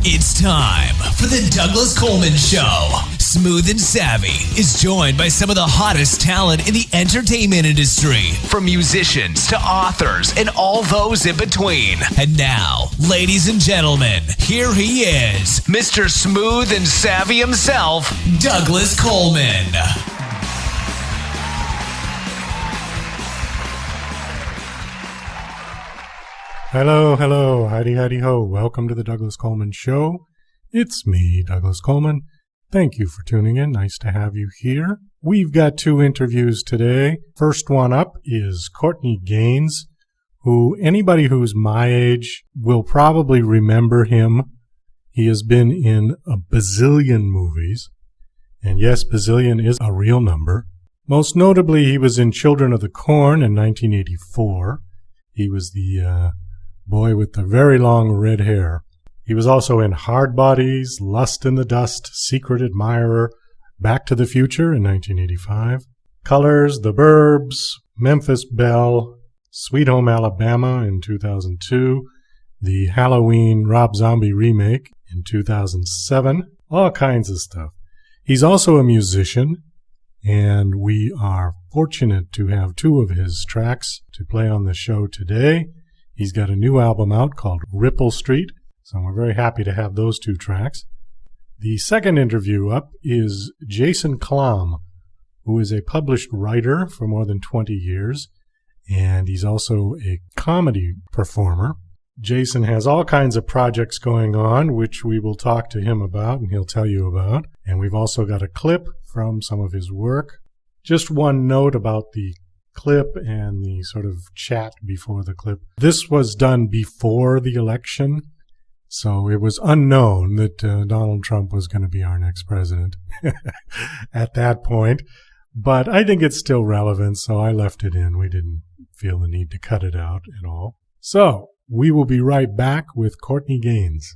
It's time for the Douglas Coleman Show. Smooth and Savvy is joined by some of the hottest talent in the entertainment industry, from musicians to authors and all those in between. And now, ladies and gentlemen, here he is, Mr. Smooth and Savvy himself, Douglas Coleman. Hello, howdy ho. Welcome to the Douglas Coleman Show. It's me, Douglas Coleman. Thank you for tuning in. Nice to have you here. We've got two interviews today. First one up is Courtney Gaines, who anybody who's my age will probably remember him. He has been in a bazillion movies. And yes, bazillion is a real number. Most notably, he was in Children of the Corn in 1984. He was the boy with the very long red hair. He was also in Hard Bodies, Lust in the Dust, Secret Admirer, Back to the Future in 1985, Colors, The Burbs, Memphis Belle, Sweet Home Alabama in 2002, the Halloween Rob Zombie remake in 2007, all kinds of stuff. He's also a musician, and we are fortunate to have two of his tracks to play on the show today. He's got a new album out called Ripple Street, so we're very happy to have those two tracks. The second interview up is Jason Klamm, who is a published writer for more than 20 years, and he's also a comedy performer. Jason has all kinds of projects going on, which we will talk to him about and he'll tell you about. And we've also got a clip from some of his work. Just one note about the clip and the sort of chat before the clip. This was done before the election, so it was unknown that Donald Trump was going to be our next president at that point. But I think it's still relevant, so I left it in. We didn't feel the need to cut it out at all. So we will be right back with Courtney Gaines.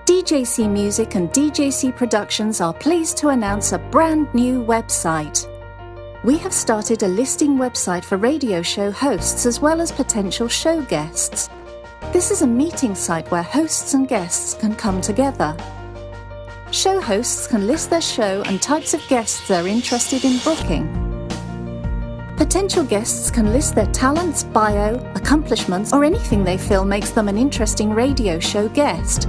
DJC Music and DJC Productions are pleased to announce a brand new website. We have started a listing website for radio show hosts as well as potential show guests. This is a meeting site where hosts and guests can come together. Show hosts can list their show and types of guests they're interested in booking. Potential guests can list their talents, bio, accomplishments, or anything they feel makes them an interesting radio show guest.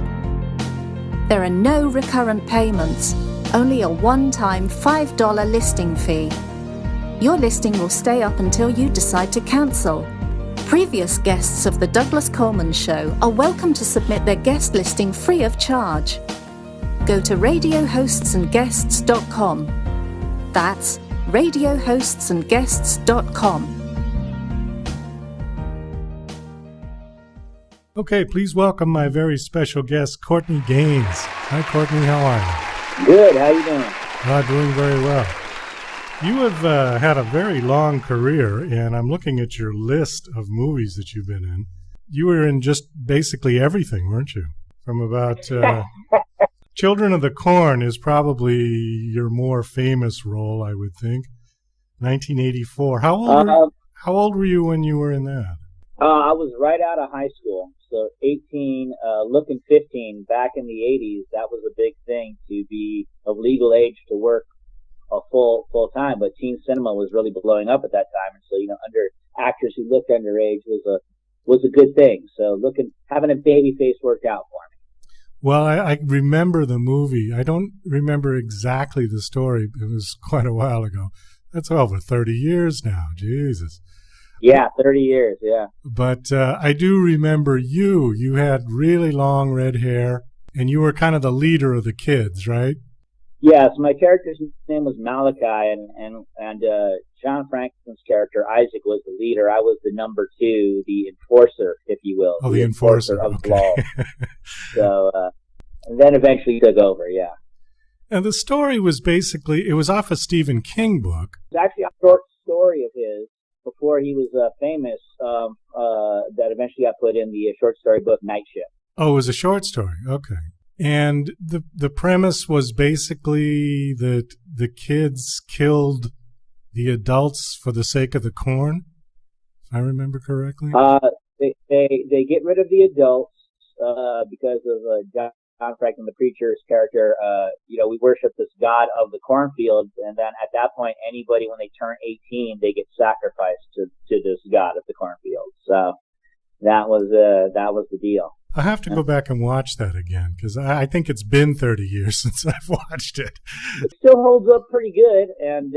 There are no recurrent payments, only a one-time $5 listing fee. Your listing will stay up until you decide to cancel. Previous guests of The Douglas Coleman Show are welcome to submit their guest listing free of charge. Go to radiohostsandguests.com. That's radiohostsandguests.com. Okay, please welcome my very special guest, Courtney Gaines. Hi, Courtney. How are you? Good. How you doing? Doing very well. You have had a very long career, and I'm looking at your list of movies that you've been in. You were in just basically everything, weren't you? From about Children of the Corn is probably your more famous role, I would think. 1984. How old were you when you were in that? I was right out of high school, so 18, looking 15. Back in the 80s, that was a big thing to be of legal age to work a full time. But teen cinema was really blowing up at that time, and so actors who looked underage was a good thing. So having a baby face worked out for me. Well, I remember the movie. I don't remember exactly the story. It was quite a while ago. That's over 30 years now. Jesus. Yeah, 30 years, yeah. But I do remember you. You had really long red hair, and you were kind of the leader of the kids, right? Yeah, so my character's name was Malachi, and John Franklin's character, Isaac, was the leader. I was the number two, the enforcer, if you will. Oh, the enforcer of okay. the law. So, and then eventually took over, yeah. And the story was basically, it was off a Stephen King book. It's actually a short story of his before he was famous that eventually got put in the short story book Night Shift. Oh, it was a short story. Okay. And the premise was basically that the kids killed the adults for the sake of the corn, if I remember correctly. They get rid of the adults because of John Franklin, the preacher's character. We worship this god of the cornfield, and then at that point, anybody when they turn 18, they get sacrificed to this god of the cornfield. So that was the deal. I have to go back and watch that again because I think it's been 30 years since I've watched it. It still holds up pretty good, and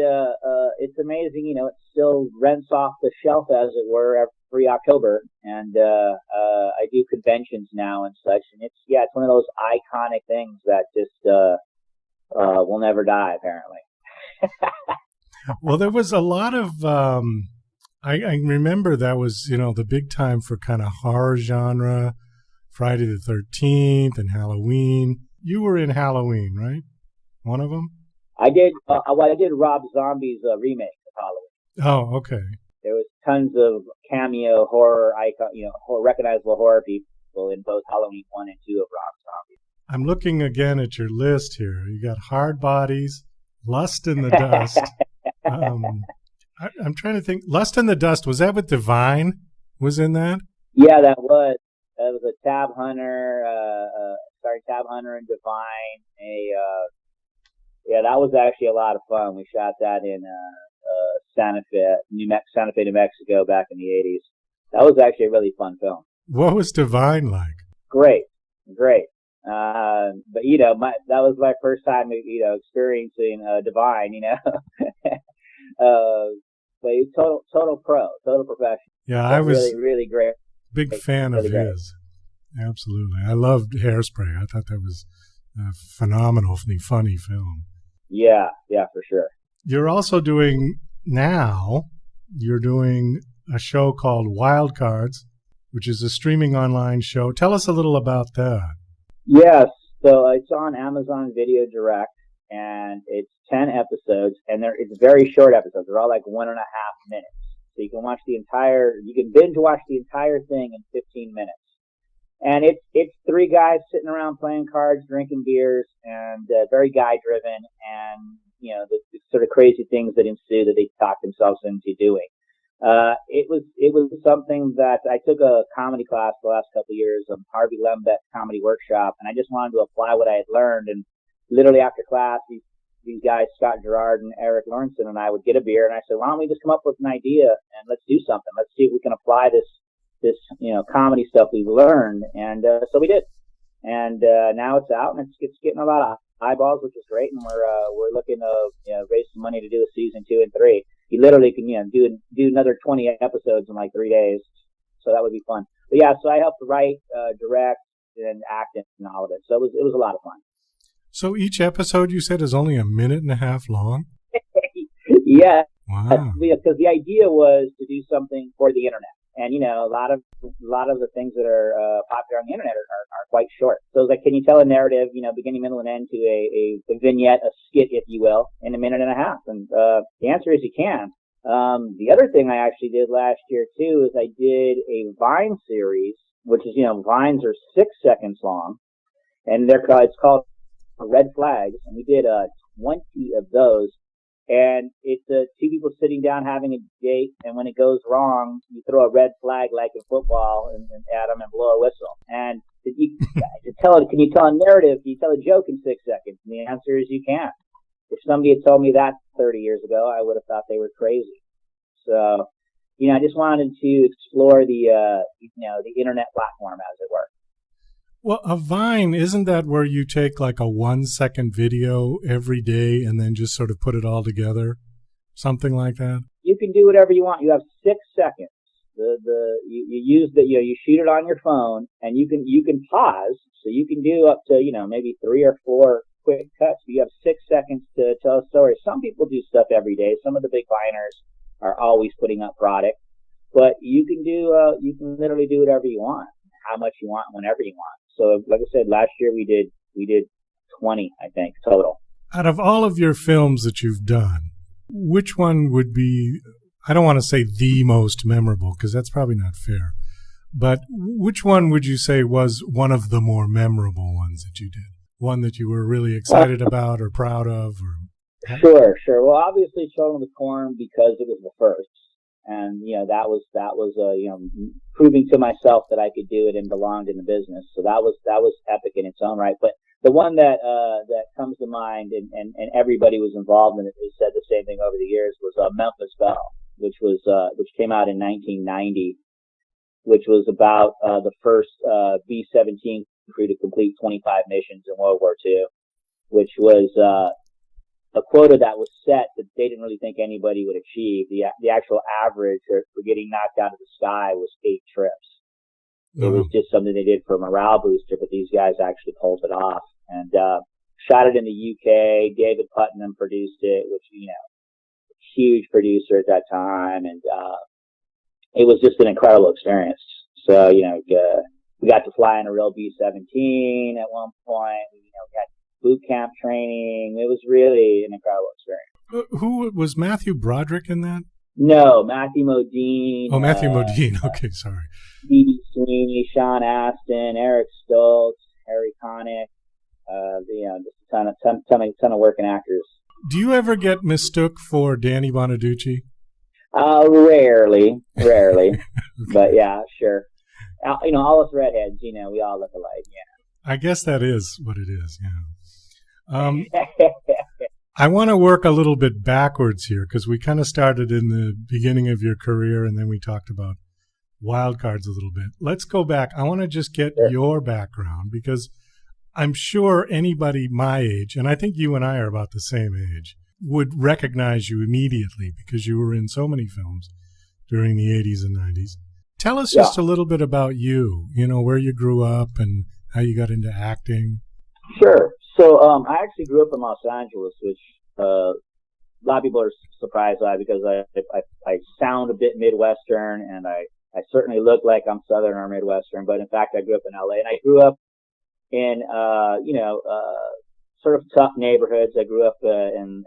it's amazing. It still rents off the shelf, as it were, every October. And I do conventions now and such, and it's one of those iconic things that just will never die, apparently. Well, there was a lot of. I remember that was the big time for kind of horror genre. Friday the 13th and Halloween. You were in Halloween, right? One of them? I did. I did Rob Zombie's remake of Halloween. Oh, okay. There was tons of cameo horror icon, recognizable horror people in both Halloween 1 and 2 of Rob Zombie. I'm looking again at your list here. You got Hard Bodies, Lust in the Dust. I'm trying to think. Lust in the Dust, was that with Divine? Was in that? Yeah, that was. That was a Tab Hunter, Tab Hunter and Divine. That was actually a lot of fun. We shot that in Santa Fe, New Mexico, back in the 80s. That was actually a really fun film. What was Divine like? Great. But that was my first time, experiencing Divine. But he's total professional. Yeah, I was really, really great. Big fan of his. Absolutely. I loved Hairspray. I thought that was a phenomenally funny film. Yeah, for sure. You're also doing a show called Wild Cards, which is a streaming online show. Tell us a little about that. Yes. So it's on Amazon Video Direct, and it's 10 episodes, and it's very short episodes. They're all like 1.5 minutes. So you can binge watch the entire thing in 15 minutes. And it's 3 guys sitting around playing cards, drinking beers, and very guy driven, and the sort of crazy things that ensue that they talk themselves into doing. It was something that I took a comedy class the last couple of years, Harvey Lembeck Comedy Workshop, and I just wanted to apply what I had learned. And literally after class, these guys, Scott Gerard and Eric Lawrenson, and I would get a beer, and I said, why don't we just come up with an idea and let's do something. Let's see if we can apply this comedy stuff we've learned. And so we did. And now it's out, and it's getting a lot of eyeballs, which is great. And we're looking to raise some money to do a season 2 and 3. You literally can do another 20 episodes in like 3 days. So that would be fun. But yeah, so I helped write, direct, and act and all of it. So it was a lot of fun. So each episode, you said, is only 1.5 minutes long? Yeah. Wow. Because the idea was to do something for the internet. And, a lot of the things that are popular on the internet are quite short. So it's like, can you tell a narrative, beginning, middle, and end to a vignette, a skit, if you will, in 1.5 minutes? And the answer is you can. The other thing I actually did last year, too, is I did a Vine series, which is, Vines are 6 seconds long. And it's called Red Flags. And we did 20 of those. And it's 2 people sitting down having a date, and when it goes wrong, you throw a red flag like in football and at them and blow a whistle. And can you tell a narrative? Can you tell a joke in 6 seconds? And the answer is you can. If somebody had told me that 30 years ago, I would have thought they were crazy. So, I just wanted to explore the internet platform, as it were. Well, a Vine, isn't that where you take like a 1-second video every day and then just sort of put it all together? Something like that? You can do whatever you want. You have 6 seconds. You shoot it on your phone, and you can pause, so you can do up to, maybe 3 or 4 quick cuts. You have 6 seconds to tell a story. Some people do stuff every day. Some of the big Viners are always putting up product, but you can literally do whatever you want, how much you want, whenever you want. So, like I said, last year we did 20, I think, total. Out of all of your films that you've done, which one would be, I don't want to say the most memorable, because that's probably not fair, but which one would you say was one of the more memorable ones that you did? One that you were really excited about or proud of? Sure. Well, obviously, Children of the Corn, because it was the first. And that was proving to myself that I could do it and belonged in the business. So that was epic in its own right. But the one that comes to mind, and everybody was involved in it, they said the same thing over the years, was Memphis Belle, which came out in 1990, which was about the first B-17 crew to complete 25 missions in World War II, which was a quota that was set that they didn't really think anybody would achieve. The actual average for getting knocked out of the sky was 8 trips. It was just something they did for a morale booster, but these guys actually pulled it off. And shot it in the UK. David Putnam produced it, which, huge producer at that time. And it was just an incredible experience. So, we got to fly in a real B-17 at one point. We got boot camp training. It was really an incredible experience. Who was Matthew Broderick in that? No, Matthew Modine. Oh, Matthew Modine. Okay, sorry. D.B. Sweeney, Sean Astin, Eric Stoltz, Harry Connick. Just a ton of working actors. Do you ever get mistook for Danny Bonaducci? Rarely, Okay. but yeah, sure. All us redheads, we all look alike. Yeah. I guess that is what it is. Yeah. I want to work a little bit backwards here because we kind of started in the beginning of your career and then we talked about wild cards a little bit. Let's go back. I want to just get your background because I'm sure anybody my age, and I think you and I are about the same age, would recognize you immediately because you were in so many films during the 80s and 90s. Tell us just a little bit about you, where you grew up and how you got into acting. Sure. So I actually grew up in Los Angeles, which a lot of people are surprised by because I sound a bit Midwestern and I certainly look like I'm Southern or Midwestern, but in fact I grew up in LA and I grew up in sort of tough neighborhoods. I grew up in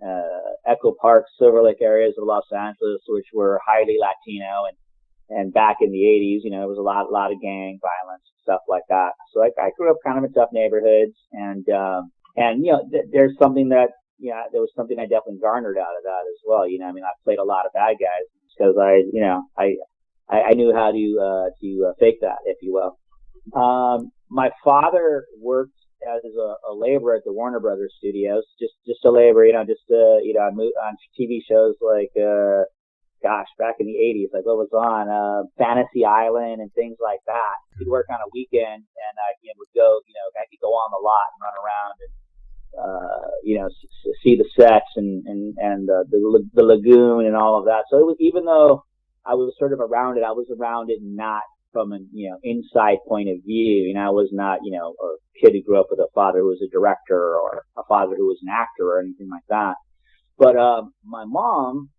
Echo Park, Silver Lake areas of Los Angeles, which were highly Latino, and back in the 80s, there was a lot of gang violence, stuff like that. So I grew up kind of in tough neighborhoods, and there's something that, there was something I definitely garnered out of that as well. I played a lot of bad guys because I knew how to fake that, if you will. My father worked as a laborer at the Warner Brothers studios, just a laborer, I moved on TV shows like, back in the 80s, like what was on, Fantasy Island and things like that. He'd work on a weekend and I would go, I could go on the lot and run around and, see the sets and the lagoon and all of that. So it was, even though I was sort of around it, I was around it not from an, inside point of view. I was not, a kid who grew up with a father who was a director or a father who was an actor or anything like that. But, my mom,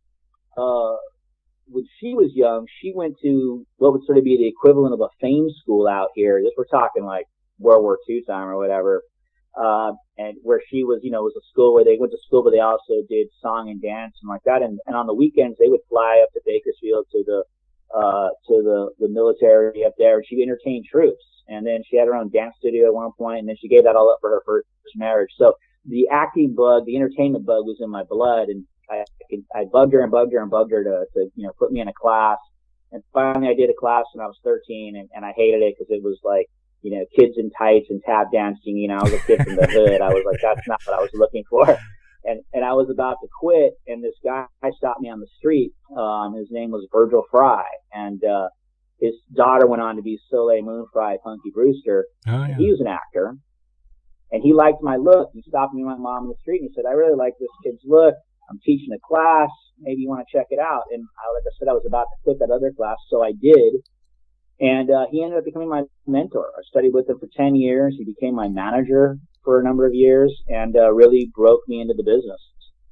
when she was young, she went to what would sort of be the equivalent of a fame school out here. We're talking like World War II time or whatever. And where she was, was a school where they went to school, but they also did song and dance and like that. And on the weekends, they would fly up to Bakersfield to the military up there, and she entertained troops. And then she had her own dance studio at one point, and then she gave that all up for her first marriage. So the acting bug, the entertainment bug was in my blood, and I bugged her to put me in a class. And finally I did a class when I was 13 and I hated it because it was like, kids in tights and tap dancing. I was a kid from the hood. I was like, that's not what I was looking for. And I was about to quit, and this guy stopped me on the street. His name was Virgil Fry, and his daughter went on to be Soleil Moon Fry, Punky Brewster. Oh, yeah. He was an actor, and he liked my look. He stopped me and my mom on the street, and he said, I really like this kid's look. I'm teaching a class. Maybe you want to check it out. And like I said, I was about to quit that other class, so I did. And he ended up becoming my mentor. I studied with him for 10 years. He became my manager for a number of years and really broke me into the business,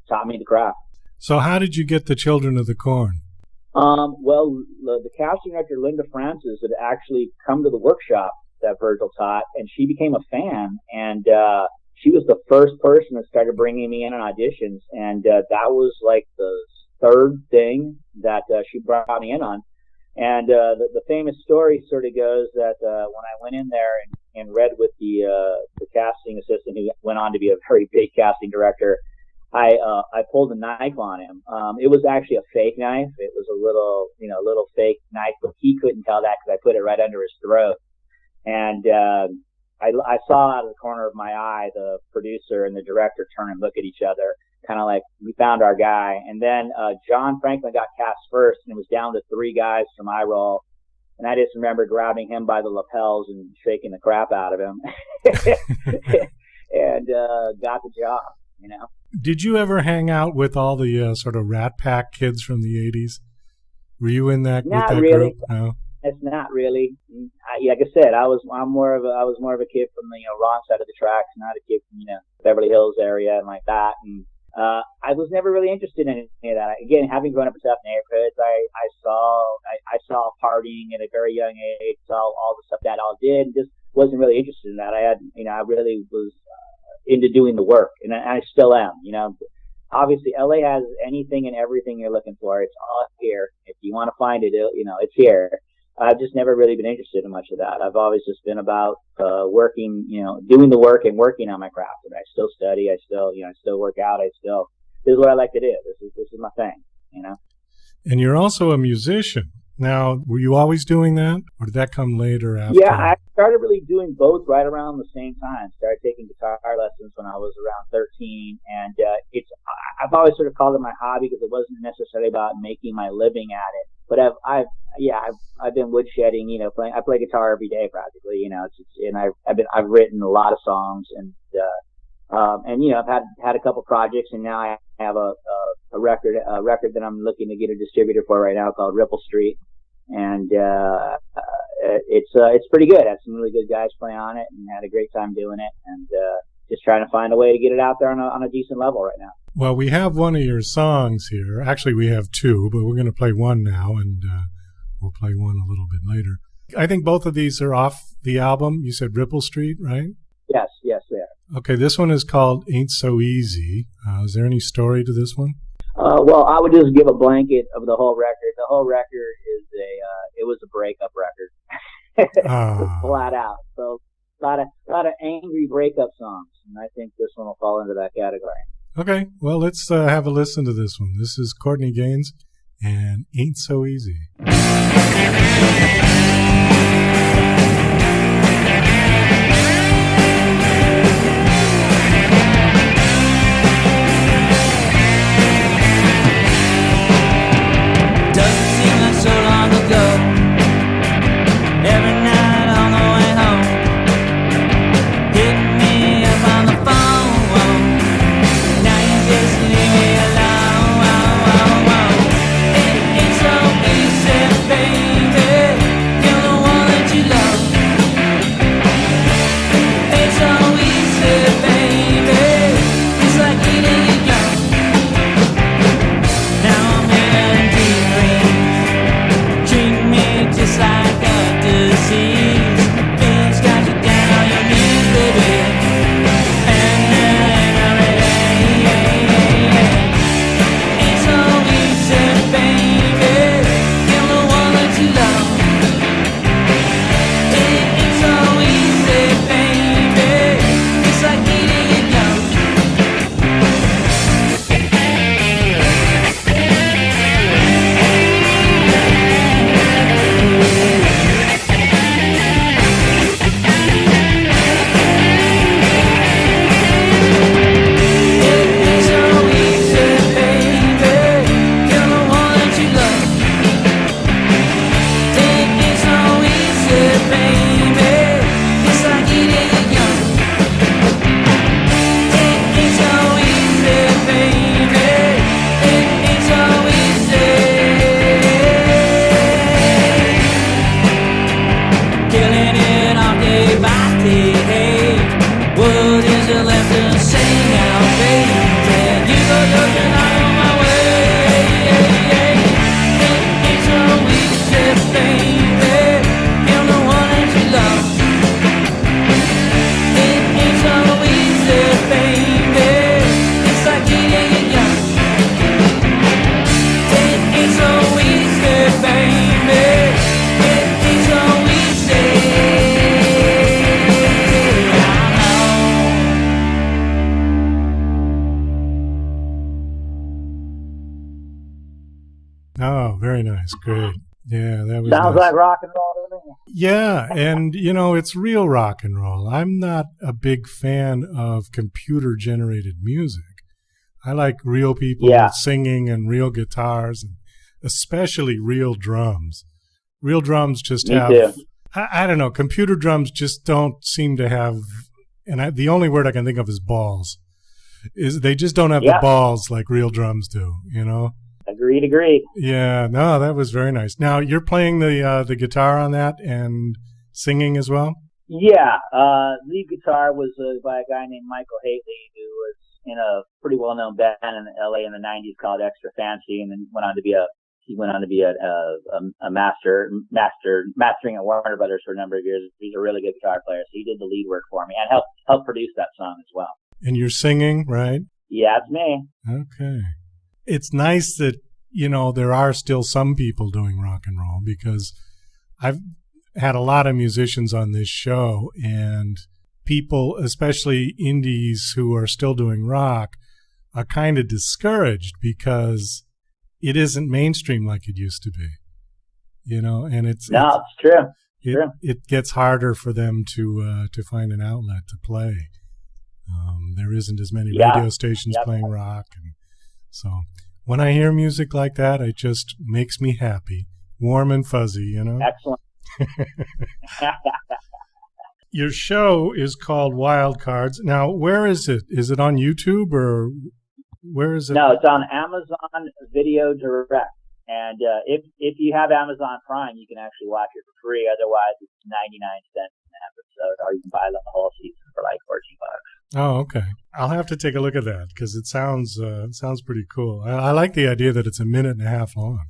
taught me the craft. So how did you get the Children of the Corn? Well, the casting director, Linda Francis, had actually come to the workshop that Virgil taught, and she became a fan. And she was the first person that started bringing me in on auditions. And that was like the third thing that she brought me in on. And the famous story sort of goes that when I went in there and read with the casting assistant, who went on to be a very big casting director, I pulled a knife on him. It was actually a fake knife. It was a little fake knife, but he couldn't tell that because I put it right under his throat. And I saw out of the corner of my eye the producer and the director turn and look at each other, kind of like, we found our guy. And then John Franklin got cast first, and it was down to 3 guys for my role. And I just remember grabbing him by the lapels and shaking the crap out of him, and got the job. Did you ever hang out with all the sort of Rat Pack kids from the 80s? Were you in that, Not with that really. group? No. It's not really. Like I said, I was more of a kid from the wrong side of the tracks, not a kid from Beverly Hills area and like that. And I was never really interested in any of that. Again, having grown up in tough neighborhoods, I saw partying at a very young age, saw all the stuff that all did, and just wasn't really interested in that. I really was into doing the work, and I still am. Obviously, LA has anything and everything you're looking for. It's all here. If you want to find it, it's here. I've just never really been interested in much of that. I've always just been about working, doing the work and working on my craft. And I still study. I still work out. This is what I like to do. This is my thing, And you're also a musician. Now, were you always doing that, or did that come later after? Yeah, I started really doing both right around the same time. Started taking guitar lessons when I was around 13, and I've always sort of called it my hobby because it wasn't necessarily about making my living at it. But I've been woodshedding, I play guitar every day practically, and I've written a lot of songs, and I've had a couple projects, and now I have a record that I'm looking to get a distributor for right now called Ripple Street, and it's pretty good. I had some really good guys play on it, and had a great time doing it, and just trying to find a way to get it out there on a decent level right now. Well, we have one of your songs here. Actually, we have 2, but we're going to play one now, and we'll play one a little bit later. I think both of these are off the album. You said Ripple Street, right? Yes, they are. Okay, this one is called Ain't So Easy. Is there any story to this one? Well, I would just give a blanket of the whole record. The whole record is it was a breakup record. Flat out. So a lot of angry breakup songs, and I think this one will fall into that category. Okay, well, let's have a listen to this one. This is Courtney Gaines and Ain't So Easy. Doesn't seem like so long ago. Every night on the way home, hitting me up on the phone. Now you just leave me alone. It ain't so easy, baby. Very nice. Great. Yeah, that was Sounds nice. like rock and roll to me. Yeah, and it's real rock and roll. I'm not a big fan of computer-generated music. I like real people singing and real guitars, and especially real drums. Real drums just Me have, too. I don't know, computer drums just don't seem to have, and the only word I can think of is balls. They just don't have the balls like real drums do, Agreed. Yeah, no, that was very nice. Now, you're playing the guitar on that and singing as well? Yeah, lead guitar was by a guy named Michael Haley, who was in a pretty well-known band in LA in the 90s called Extra Fancy, and then went on to be a mastering at Warner Brothers for a number of years. He's a really good guitar player, so he did the lead work for me and helped produce that song as well. And you're singing, right? Yeah, it's me. Okay. It's nice that, there are still some people doing rock and roll, because I've had a lot of musicians on this show, and people, especially indies who are still doing rock, are kind of discouraged because it isn't mainstream like it used to be, and it's true. It gets harder for them to find an outlet to play. There isn't as many radio stations playing rock, and so when I hear music like that, it just makes me happy, warm and fuzzy, Excellent. Your show is called Wild Cards. Now, where is it? Is it on YouTube, or where is it? No, it's on Amazon Video Direct. And if you have Amazon Prime, you can actually watch it for free. Otherwise, it's 99 cents an episode, or you can buy the whole season for like $14. Oh, okay. I'll have to take a look at that, because it sounds pretty cool. I like the idea that it's a minute and a half long.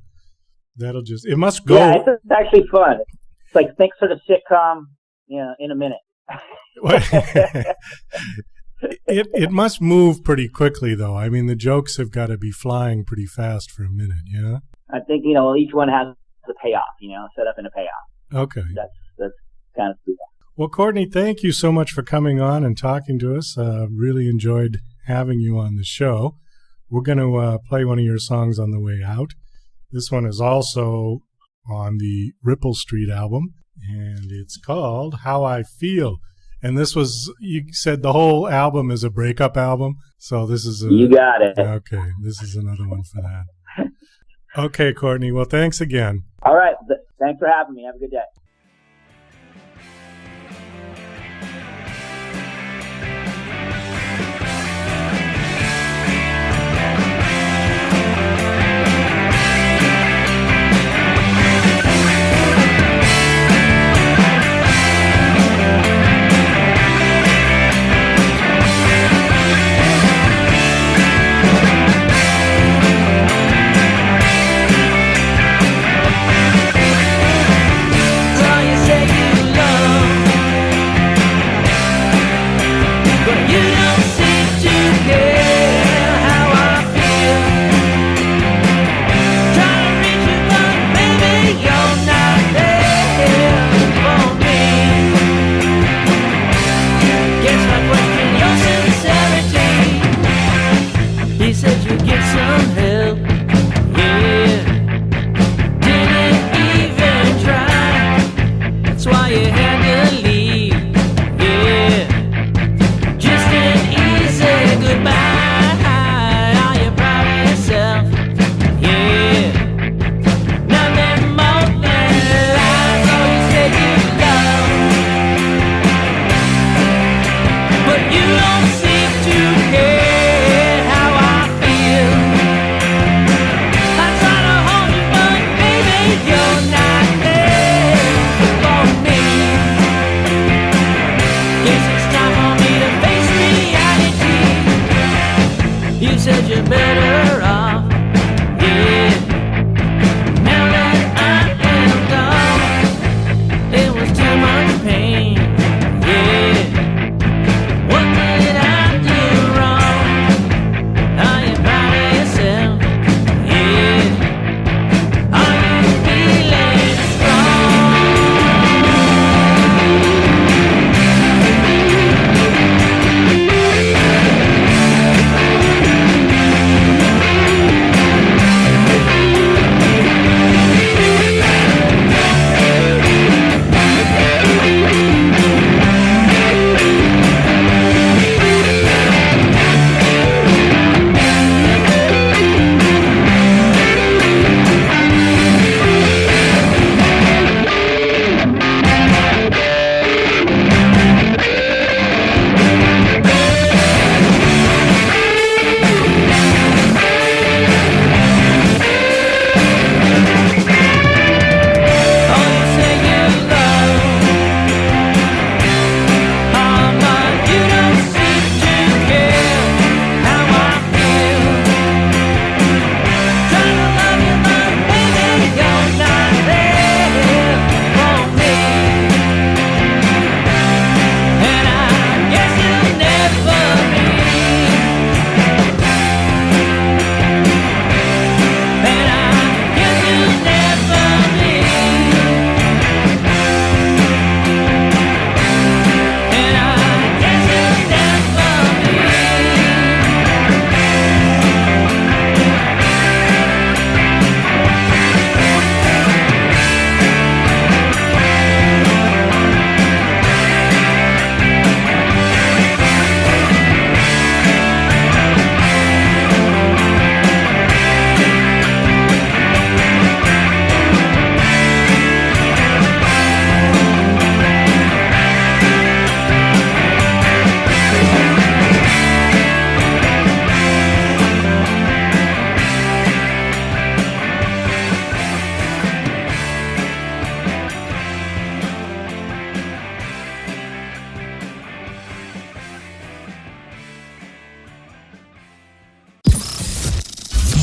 It must go. Yeah, it's actually fun. It's like think sort of sitcom, in a minute. It must move pretty quickly, though. I mean, the jokes have got to be flying pretty fast for a minute, yeah? I think, each one has a payoff, set up in a payoff. Okay. That's kind of cool. Well, Courtney, thank you so much for coming on and talking to us. Really enjoyed having you on the show. We're going to play one of your songs on the way out. This one is also on the Ripple Street album, and it's called How I Feel. And this was, you said the whole album is a breakup album, so this is you got it. Okay, this is another one for that. Okay, Courtney, well, thanks again. All right, thanks for having me. Have a good day.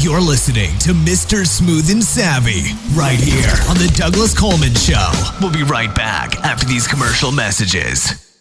You're listening to Mr. Smooth and Savvy right here on The Douglas Coleman Show. We'll be right back after these commercial messages.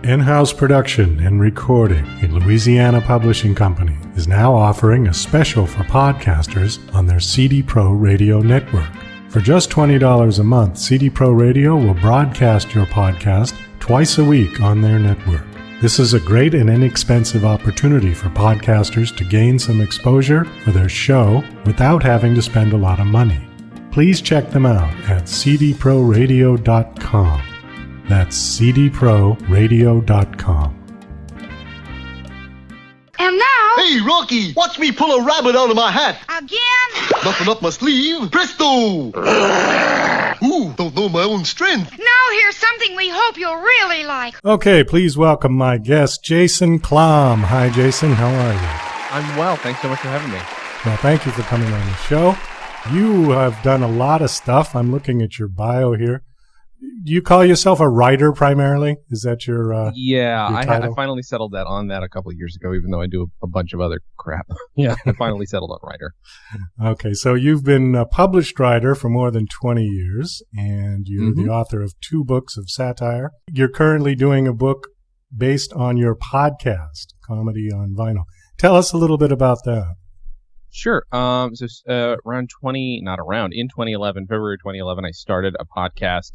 In-house production and recording in Louisiana Publishing Company is now offering a special for podcasters on their CD Pro Radio network. For just $20 a month, CD Pro Radio will broadcast your podcast twice a week on their network. This is a great and inexpensive opportunity for podcasters to gain some exposure for their show without having to spend a lot of money. Please check them out at cdproradio.com. That's cdproradio.com. And now... Hey, Rocky, watch me pull a rabbit out of my hat. Again? Nothing up my sleeve. Presto! Ooh, don't know my own strength. Now here's something we hope you'll really like. Okay, please welcome my guest, Jason Klamm. Hi, Jason. How are you? I'm well. Thanks so much for having me. Well, thank you for coming on the show. You have done a lot of stuff. I'm looking at your bio here. Do you call yourself a writer primarily? Is that your yeah, your I finally settled on that a couple of years ago, even though I do a bunch of other crap. Yeah, I finally settled on writer. Okay, so you've been a published writer for more than 20 years, and you're the author of 2 books of satire. You're currently doing a book based on your podcast, Comedy on Vinyl. Tell us a little bit about that. Sure. In 2011, February 2011, I started a podcast.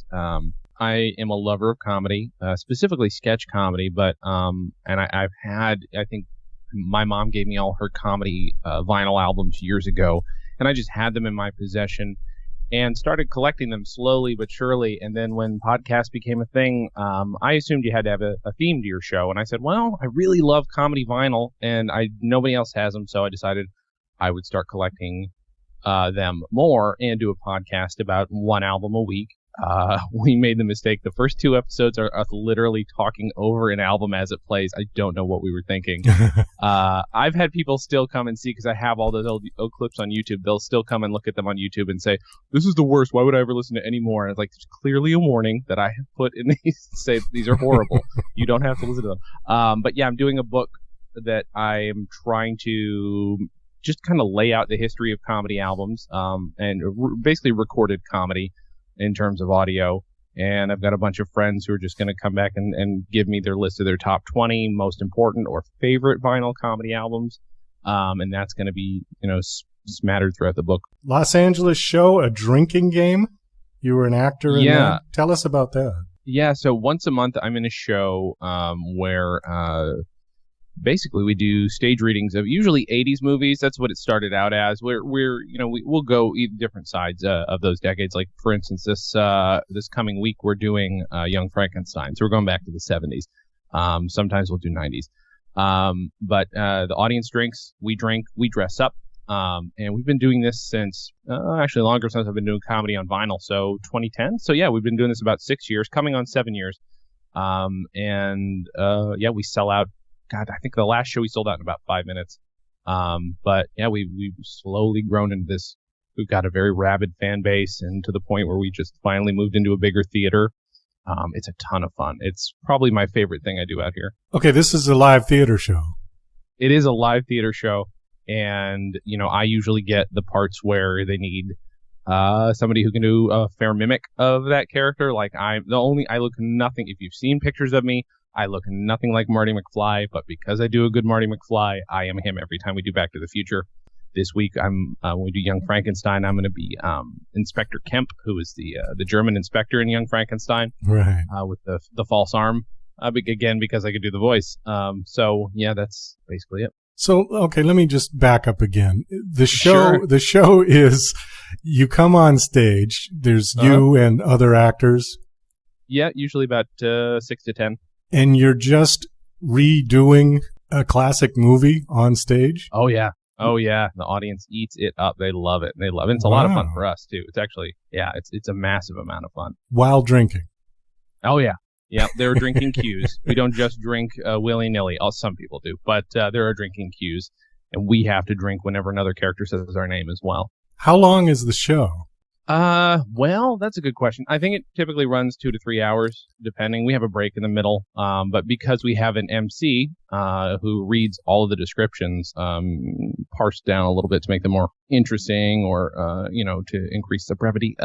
I am a lover of comedy, specifically sketch comedy, but and I've had, I think my mom gave me all her comedy vinyl albums years ago, and I just had them in my possession and started collecting them slowly but surely. And then when podcasts became a thing, I assumed you had to have a theme to your show, and I said, well, I really love comedy vinyl, and nobody else has them, so I decided I would start collecting them more and do a podcast about one album a week. We made the mistake. The first 2 episodes are us literally talking over an album as it plays. I don't know what we were thinking. I've had people still come and see, because I have all those old clips on YouTube. They'll still come and look at them on YouTube and say, this is the worst. Why would I ever listen to any more? And it's like, there's clearly a warning that I have put in these to say these are horrible. You don't have to listen to them. But yeah, I'm doing a book that I am trying to just kind of lay out the history of comedy albums, and basically recorded comedy in terms of audio. And I've got a bunch of friends who are just going to come back and give me their list of their top 20 most important or favorite vinyl comedy albums. And that's going to be, smattered throughout the book. Los Angeles show, A Drinking Game. You were an actor in that. Tell us about that. Yeah. So once a month I'm in a show, where, basically, we do stage readings of usually 80s movies. That's what it started out as. We'll go different sides of those decades. Like, for instance, this coming week we're doing Young Frankenstein. So we're going back to the 70s. Sometimes we'll do 90s. But the audience drinks, we drink, we dress up. And we've been doing this since, actually longer since I've been doing comedy on vinyl. So 2010. So yeah, we've been doing this about 6 years, coming on 7 years. We sell out. God, I think the last show we sold out in about 5 minutes. But yeah, we've slowly grown into this. We've got a very rabid fan base, and to the point where we just finally moved into a bigger theater. It's a ton of fun. It's probably my favorite thing I do out here. Okay, this is a live theater show. It is a live theater show, and I usually get the parts where they need somebody who can do a fair mimic of that character. Like I look nothing. If you've seen pictures of me, I look nothing like Marty McFly, but because I do a good Marty McFly, I am him every time we do Back to the Future. This week, when we do Young Frankenstein, I'm going to be Inspector Kemp, who is the German inspector in Young Frankenstein, right? With the false arm, again because I could do the voice. So yeah, that's basically it. So okay, let me just back up again. The Sure. show is you come on stage. There's you and other actors. Yeah, usually about 6 to 10. And you're just redoing a classic movie on stage? Oh, yeah. The audience eats it up. They love it. It's a lot of fun for us, too. It's actually, it's a massive amount of fun. While drinking? Oh, yeah. Yeah, there are drinking cues. We don't just drink willy-nilly. Some people do. But there are drinking cues. And we have to drink whenever another character says our name as well. How long is the show? Well, that's a good question. I think it typically runs 2 to 3 hours, depending. We have a break in the middle. But because we have an MC, who reads all of the descriptions, parsed down a little bit to make them more interesting or, to increase the brevity,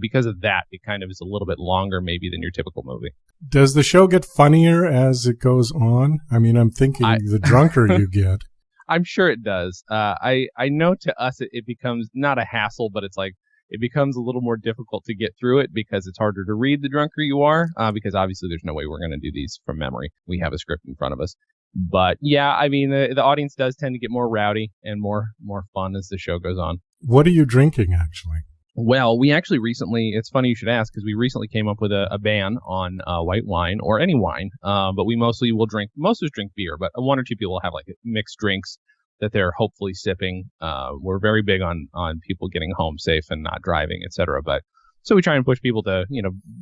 because of that, it kind of is a little bit longer maybe than your typical movie. Does the show get funnier as it goes on? I mean, I'm thinking the drunker you get. I'm sure it does. I know to us it becomes not a hassle, but it's like, it becomes a little more difficult to get through it because it's harder to read the drunker you are, because obviously there's no way we're going to do these from memory. We have a script in front of us. But yeah, I mean, the audience does tend to get more rowdy and more fun as the show goes on. What are you drinking, actually? Well, we actually recently, it's funny you should ask, because we recently came up with a ban on white wine or any wine, but we mostly will drink, most of us drink beer, but one or two people will have like mixed drinks that they're hopefully sipping. We're very big on people getting home safe and not driving, etc. But so we try and push people to,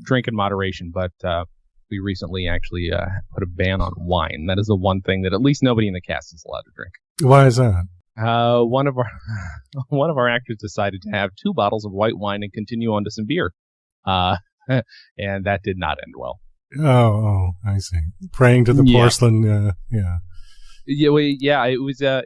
drink in moderation. But we recently actually put a ban on wine. That is the one thing that at least nobody in the cast is allowed to drink. Why is that? One of our actors decided to have 2 bottles of white wine and continue on to some beer, and that did not end well. Oh, I see. Praying to the porcelain. Yeah. Yeah, it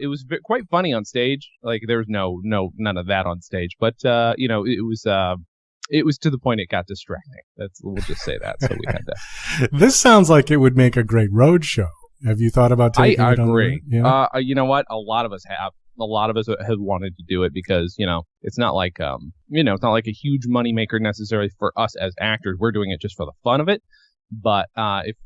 was quite funny on stage. Like there was none of that on stage, but it was to the point it got distracting. We'll just say that. So we had to. This sounds like it would make a great road show. Have you thought about taking it on? I agree. Yeah? You know what? A lot of us have. A lot of us have wanted to do it because it's not like it's not like a huge money maker necessarily for us as actors. We're doing it just for the fun of it. But if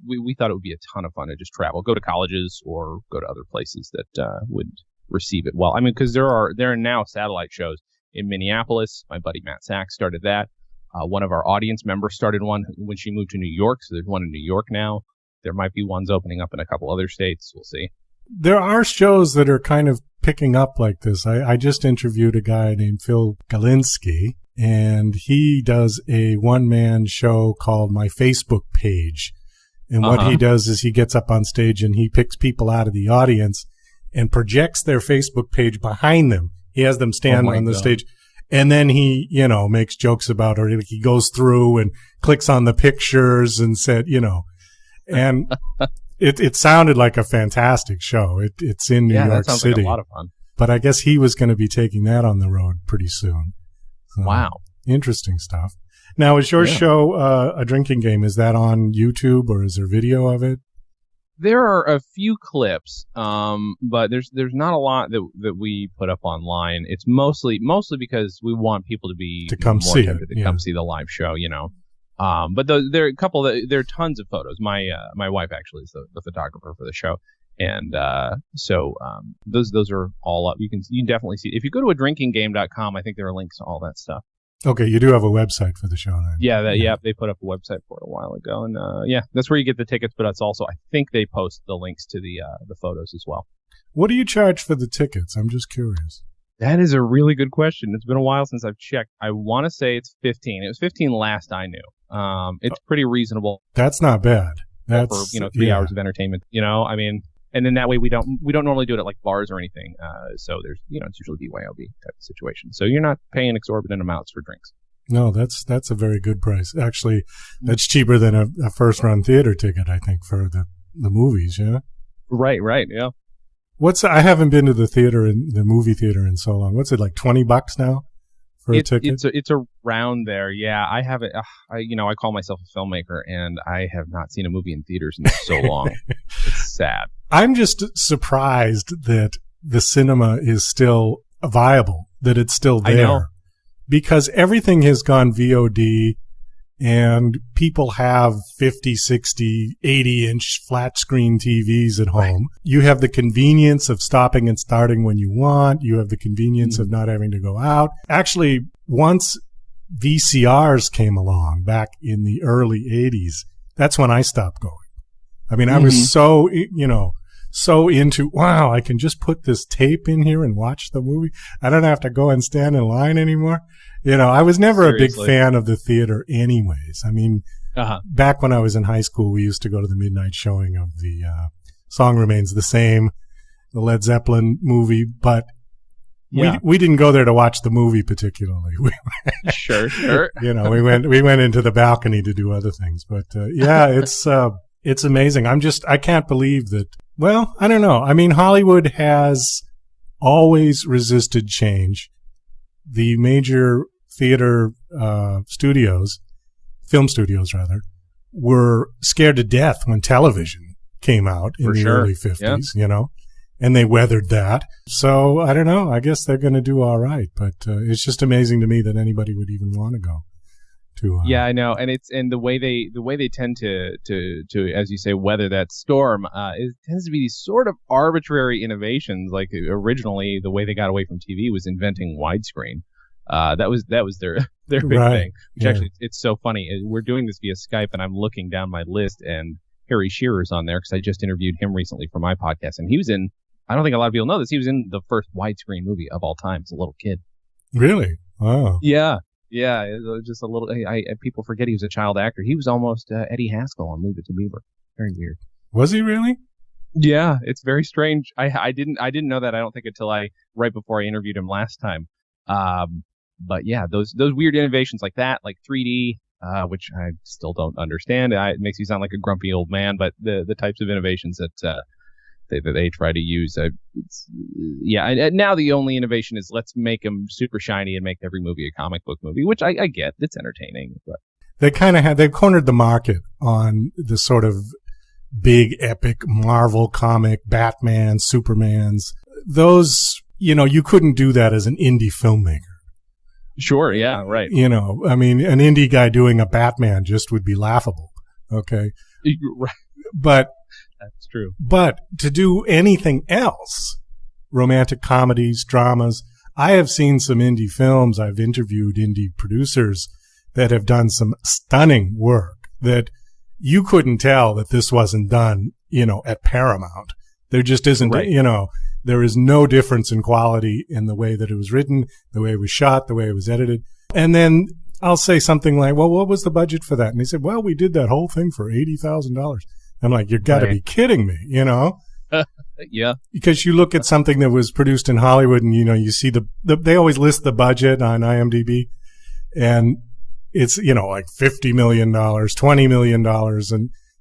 we thought it would be a ton of fun to just travel, go to colleges or go to other places that would receive it well. I mean, because there are now satellite shows in Minneapolis. My buddy Matt Sachs started that. One of our audience members started one when she moved to New York, so there's one in New York now. There might be ones opening up in a couple other states. We'll see. There are shows that are kind of picking up like this. I just interviewed a guy named Phil Galinsky, and he does a one-man show called My Facebook Page. And what he does is he gets up on stage and he picks people out of the audience and projects their Facebook page behind them. He has them stand on the stage. And then he, makes jokes about it. He goes through and clicks on the pictures and said, and it sounded like a fantastic show. It's in New York that sounds City. Like a lot of fun. But I guess he was going to be taking that on the road pretty soon. So, wow. Interesting stuff. Now, is your show a drinking game? Is that on YouTube or is there video of it? There are a few clips, but there's not a lot that we put up online. It's mostly because we want people to come more see tempted it, to come see the live show, But there are a couple there are tons of photos. My wife actually is the photographer for the show, and so those are all up. You can definitely see if you go to adrinkinggame.com. I think there are links to all that stuff. Okay, you do have a website for the show then. Yeah, they put up a website for it a while ago, and that's where you get the tickets. But it's also, I think they post the links to the photos as well. What do you charge for the tickets? I'm just curious. That is a really good question. It's been a while since I've checked. I want to say it's $15. It was $15 last I knew. It's pretty reasonable. That's not bad. That's for 3 hours of entertainment. I mean. And then that way we don't normally do it at like bars or anything. So there's it's usually BYOB type of situation. So you're not paying exorbitant amounts for drinks. No, that's a very good price. Actually, that's cheaper than a first run theater ticket, I think, for the movies. Yeah. Right. Yeah. I haven't been to the movie theater in so long. What's it like? $20 now for a ticket? It's around there. Yeah. I haven't. I call myself a filmmaker, and I have not seen a movie in theaters in so long. It's sad. I'm just surprised that the cinema is still viable, that it's still there. I know. Because everything has gone VOD, and people have 50, 60, 80-inch flat screen TVs at home. Right. You have the convenience of stopping and starting when you want. You have the convenience of not having to go out. Actually, once VCRs came along back in the early 80s, that's when I stopped going. I mean, I was so into, wow, I can just put this tape in here and watch the movie. I don't have to go and stand in line anymore. I was never a big fan of the theater anyways. I mean, back when I was in high school, we used to go to the midnight showing of the Song Remains the Same, the Led Zeppelin movie. But We didn't go there to watch the movie particularly. Sure. We went into the balcony to do other things. But it's amazing. I can't believe that. Well, I don't know. I mean, Hollywood has always resisted change. The major theater studios, film studios rather, were scared to death when television came out in the early 50s, and they weathered that. So I don't know. I guess they're going to do all right. But it's just amazing to me that anybody would even want to go to. Yeah, I know, and the way they tend to as you say weather that storm, it tends to be these sort of arbitrary innovations. Like originally, the way they got away from TV was inventing widescreen. That was their big thing. Which actually, it's so funny. We're doing this via Skype, and I'm looking down my list, and Harry Shearer's on there because I just interviewed him recently for my podcast, and he was in. I don't think a lot of people know this. He was in the first widescreen movie of all time as a little kid. Really? Wow. Yeah. It was just a little. People forget he was a child actor. He was almost Eddie Haskell on Leave It to Beaver. Very weird. Was he really? Yeah, it's very strange. I didn't know that. I don't think until right before I interviewed him last time. But yeah, those weird innovations like that, like 3D, which I still don't understand. It makes you sound like a grumpy old man. But the types of innovations that they try to use, and now the only innovation is let's make them super shiny and make every movie a comic book movie, which I get. It's entertaining, but they've cornered the market on the sort of big epic Marvel comic, Batman, Supermans. Those, you couldn't do that as an indie filmmaker. Sure, yeah, right. I mean, an indie guy doing a Batman just would be laughable. Okay. Right. But that's true. But to do anything else, romantic comedies, dramas, I have seen some indie films. I've interviewed indie producers that have done some stunning work that you couldn't tell that this wasn't done, at Paramount. There just isn't, there is no difference in quality in the way that it was written, the way it was shot, the way it was edited. And then I'll say something like, well, what was the budget for that? And they said, well, we did that whole thing for $80,000. I'm like, you've got to be kidding me, Yeah. Because you look at something that was produced in Hollywood and, you see they always list the budget on IMDb and it's, like $50 million, $20 million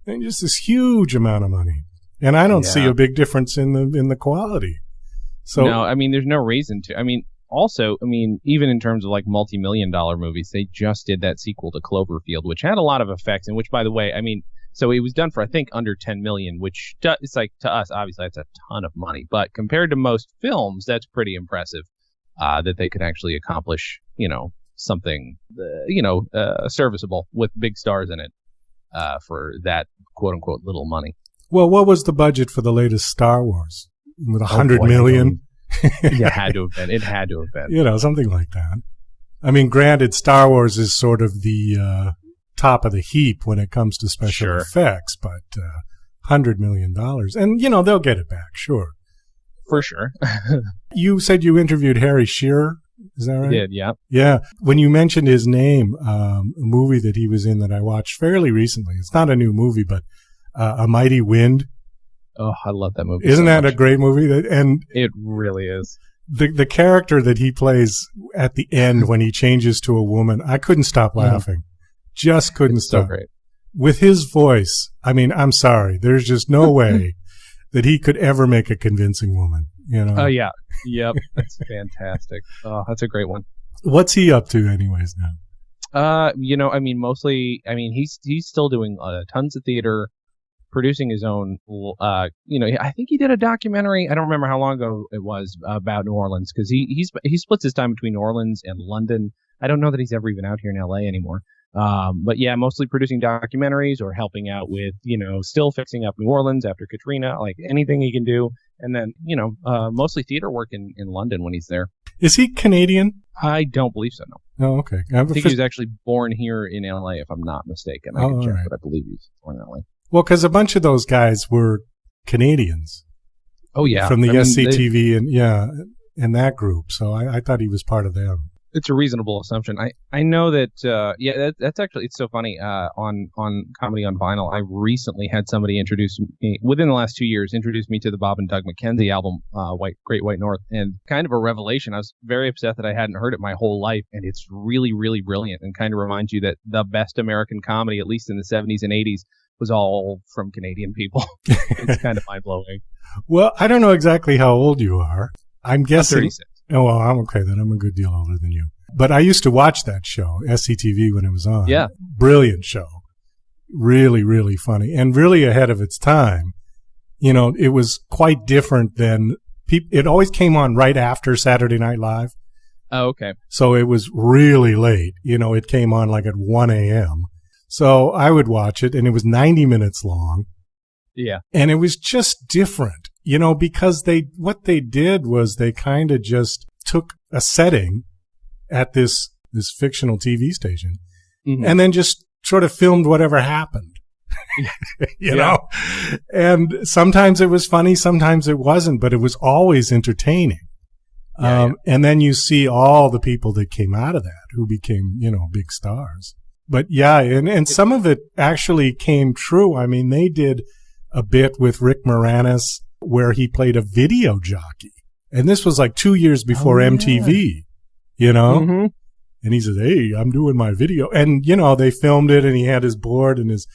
and just this huge amount of money. And I don't see a big difference in the quality. So no, I mean, there's no reason to. I mean, also, even in terms of like multi-million-dollar movies, they just did that sequel to Cloverfield, which had a lot of effects and which, by the way, so it was done for, I think, under $10 million, which it's like to us, obviously, that's a ton of money. But compared to most films, that's pretty impressive that they could actually accomplish, something, serviceable with big stars in it for that quote unquote little money. Well, what was the budget for the latest Star Wars? With $100 million? It had to have been. Something like that. I mean, granted, Star Wars is sort of the top of the heap when it comes to special effects, but $100 million. And, they'll get it back, sure. For sure. You said you interviewed Harry Shearer, is that right? I did, yeah. Yeah. When you mentioned his name, a movie that he was in that I watched fairly recently, it's not a new movie, but A Mighty Wind. Oh, I love that movie. Isn't that a great movie? And it really is. The character that he plays at the end when he changes to a woman, I couldn't stop laughing. Just couldn't stop. So great. With his voice, I'm sorry. There's just no way that he could ever make a convincing woman, Oh, yeah. Yep. That's fantastic. Oh, that's a great one. What's he up to anyways now? Mostly, he's still doing tons of theater, producing his own, I think he did a documentary. I don't remember how long ago it was about New Orleans because he splits his time between New Orleans and London. I don't know that he's ever even out here in LA anymore. But yeah, mostly producing documentaries or helping out with, still fixing up New Orleans after Katrina, like anything he can do. And then, mostly theater work in London when he's there. Is he Canadian? I don't believe so, no. Oh, okay. I think he was actually born here in LA, if I'm not mistaken. I can check, but I believe he was born in LA. Well, because a bunch of those guys were Canadians. Oh, yeah. From the SCTV and that group. So I thought he was part of them. It's a reasonable assumption. I know that that's actually, it's so funny. On Comedy on Vinyl, I recently had somebody introduce me within the last 2 years, introduce me to the Bob and Doug McKenzie album, Great White North, and kind of a revelation. I was very upset that I hadn't heard it my whole life, and it's really, really brilliant, and kind of reminds you that the best American comedy, at least in the 70s and 80s, was all from Canadian people. It's kind of mind blowing. Well, I don't know exactly how old you are. I'm guessing. I'm 36. Oh, well, I'm okay then. I'm a good deal older than you. But I used to watch that show, SCTV, when it was on. Yeah. Brilliant show. Really, really funny. And really ahead of its time. You know, it was quite different than it always came on right after Saturday Night Live. Oh, okay. So it was really late. You know, it came on like at 1 a.m. So I would watch it, and it was 90 minutes long. Yeah. And it was just different, you know, because what they did was they kind of just took a setting at this fictional TV station and then just sort of filmed whatever happened, you know, and sometimes it was funny, sometimes it wasn't, but it was always entertaining. And then you see all the people that came out of that who became, you know, big stars. But yeah, and some of it actually came true. I mean, they did a bit with Rick Moranis where he played a video jockey. And this was like 2 years before MTV, you know? Mm-hmm. And he says, hey, I'm doing my video. And, you know, they filmed it, and he had his board and his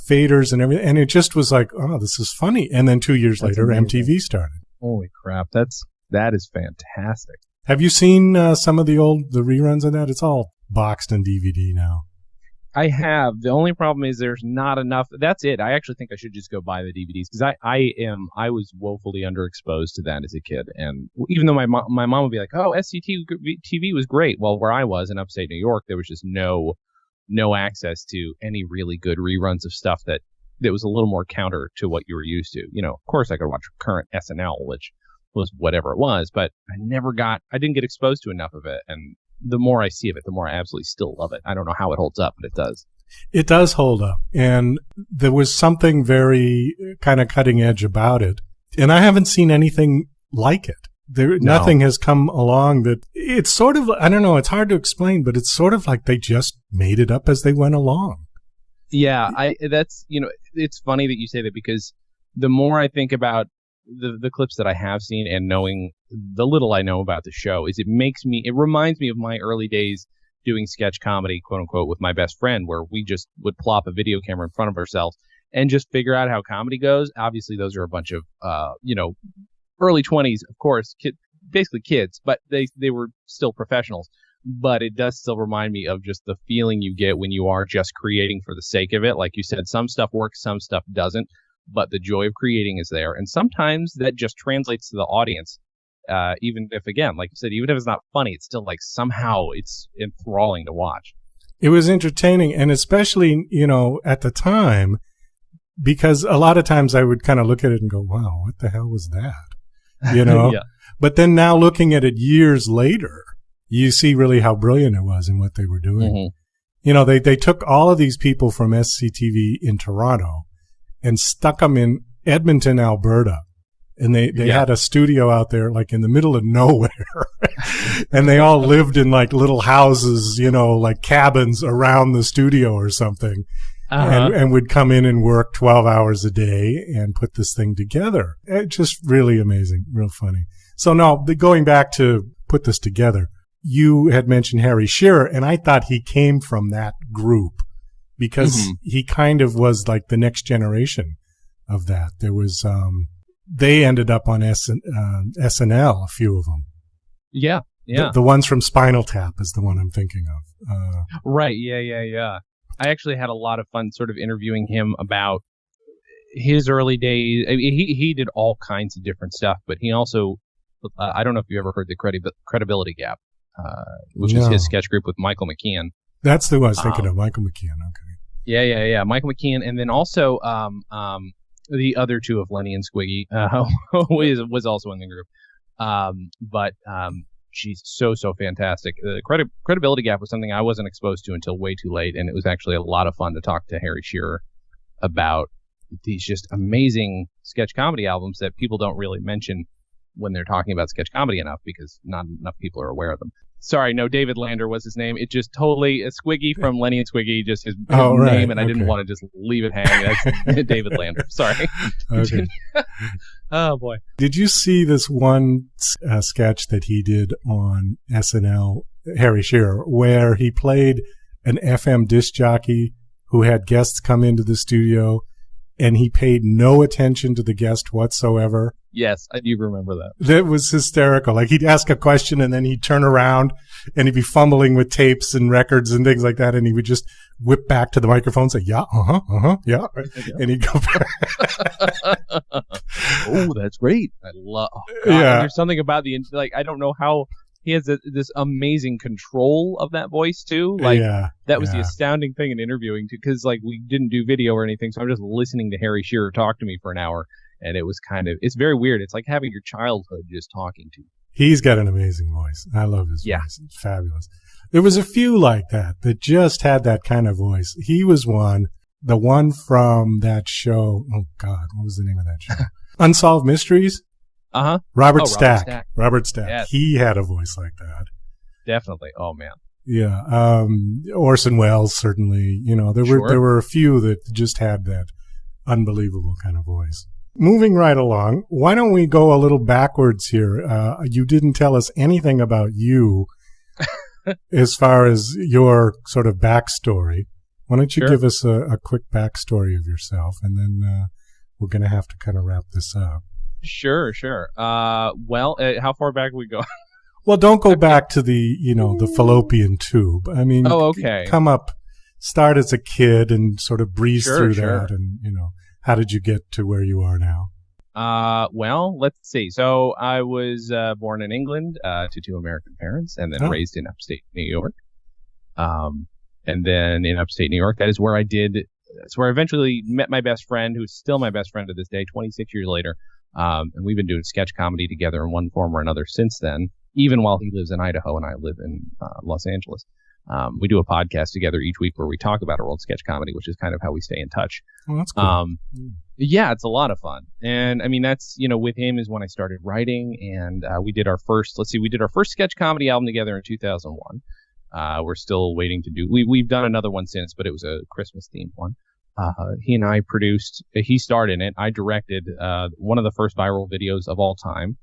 faders and everything. And it just was like, oh, this is funny. And then 2 years later, amazing. MTV started. Holy crap. That is fantastic. Have you seen some of the reruns of that? It's all boxed on DVD now. I have. The only problem is there's not enough. That's it. I actually think I should just go buy the DVDs because I was woefully underexposed to that as a kid. And even though my mom would be like, oh, SCTV was great. Well, where I was in upstate New York, there was just no access to any really good reruns of stuff that was a little more counter to what you were used to. You know, of course I could watch current SNL, which was whatever it was, but I didn't get exposed to enough of it. And the more I see of it, the more I absolutely still love it. I don't know how it holds up, but it does. It does hold up. And there was something very kind of cutting edge about it. And I haven't seen anything like it. Nothing has come along that it's sort of, I don't know, it's hard to explain, but it's sort of like they just made it up as they went along. Yeah, that's, you know, it's funny that you say that because the more I think about the clips that I have seen and knowing the little I know about the show is it reminds me of my early days doing sketch comedy, quote unquote, with my best friend, where we just would plop a video camera in front of ourselves and just figure out how comedy goes. Obviously, those are a bunch of, you know, early 20s, of course, basically kids, but they were still professionals. But it does still remind me of just the feeling you get when you are just creating for the sake of it. Like you said, some stuff works, some stuff doesn't. But the joy of creating is there. And sometimes that just translates to the audience. Even if, again, like you said, even if it's not funny, it's still like somehow it's enthralling to watch. It was entertaining. And especially, you know, at the time, because a lot of times I would kind of look at it and go, wow, what the hell was that? You know? Yeah. But then now looking at it years later, you see really how brilliant it was in what they were doing. Mm-hmm. You know, they took all of these people from SCTV in Toronto and stuck them in Edmonton, Alberta. And they had a studio out there, like in the middle of nowhere. And they all lived in like little houses, you know, like cabins around the studio or something. And would come in and work 12 hours a day and put this thing together. Just really amazing, real funny. So now, going back to put this together, you had mentioned Harry Shearer, and I thought he came from that group. Because he kind of was like the next generation of that. There was, they ended up on SNL, a few of them. Yeah, yeah. The ones from Spinal Tap is the one I'm thinking of. Right, yeah. I actually had a lot of fun sort of interviewing him about his early days. I mean, he did all kinds of different stuff, but he also, I don't know if you ever heard the Credibility Gap, which was his sketch group with Michael McKean. That's the one I was thinking of, Michael McKean. Okay. Yeah. Michael McKean, and then also the other two of Lenny and Squiggy was also in the group. But she's so fantastic. The Credibility Gap was something I wasn't exposed to until way too late, and it was actually a lot of fun to talk to Harry Shearer about these just amazing sketch comedy albums that people don't really mention when they're talking about sketch comedy enough, because not enough people are aware of them. Sorry, no, David Lander was his name. It just totally, Squiggy from Lenny and Squiggy, just his name, and I didn't want to just leave it hanging. That's David Lander. Sorry. Okay. Oh, boy. Did you see this one sketch that he did on SNL, Harry Shearer, where he played an FM disc jockey who had guests come into the studio, and he paid no attention to the guest whatsoever? Yes, I do remember that. That was hysterical. Like, he'd ask a question, and then he'd turn around, and he'd be fumbling with tapes and records and things like that, and he would just whip back to the microphone and say, yeah, yeah. And he'd go back. Oh, that's great. I love Yeah. There's something about I don't know how he has this amazing control of that voice, too. Like, that was the astounding thing in interviewing, too, because, like, we didn't do video or anything, so I'm just listening to Harry Shearer talk to me for an hour. And it was it's very weird. It's like having your childhood just talking to you. He's got an amazing voice. I love his voice. It's fabulous. There was a few like that just had that kind of voice. He was one, the one from that show. Oh, God, what was the name of that show? Unsolved Mysteries? Uh-huh. Robert Stack. Robert Stack. Yes. He had a voice like that. Definitely. Oh, man. Yeah. Orson Welles, certainly. You know, there were a few that just had that unbelievable kind of voice. Moving right along, why don't we go a little backwards here? You didn't tell us anything about you as far as your sort of backstory. Why don't you give us a quick backstory of yourself, and then we're going to have to kind of wrap this up. Sure. Well, how far back we go? Well, don't go back to the fallopian tube. I mean, come up, start as a kid and sort of breeze through that, and how did you get to where you are now? Well, let's see. So I was born in England to two American parents, and then raised in upstate New York. And then in upstate New York, that's where I eventually met my best friend, who's still my best friend to this day, 26 years later. And we've been doing sketch comedy together in one form or another since then, even while he lives in Idaho and I live in Los Angeles. We do a podcast together each week where we talk about our old sketch comedy, which is kind of how we stay in touch. Oh, that's cool. Yeah, it's a lot of fun. And I mean, that's, with him is when I started writing, and we did our first sketch comedy album together in 2001. We're still waiting to do, we've done another one since, but it was a Christmas themed one. He and I he starred in it. I directed one of the first viral videos of all time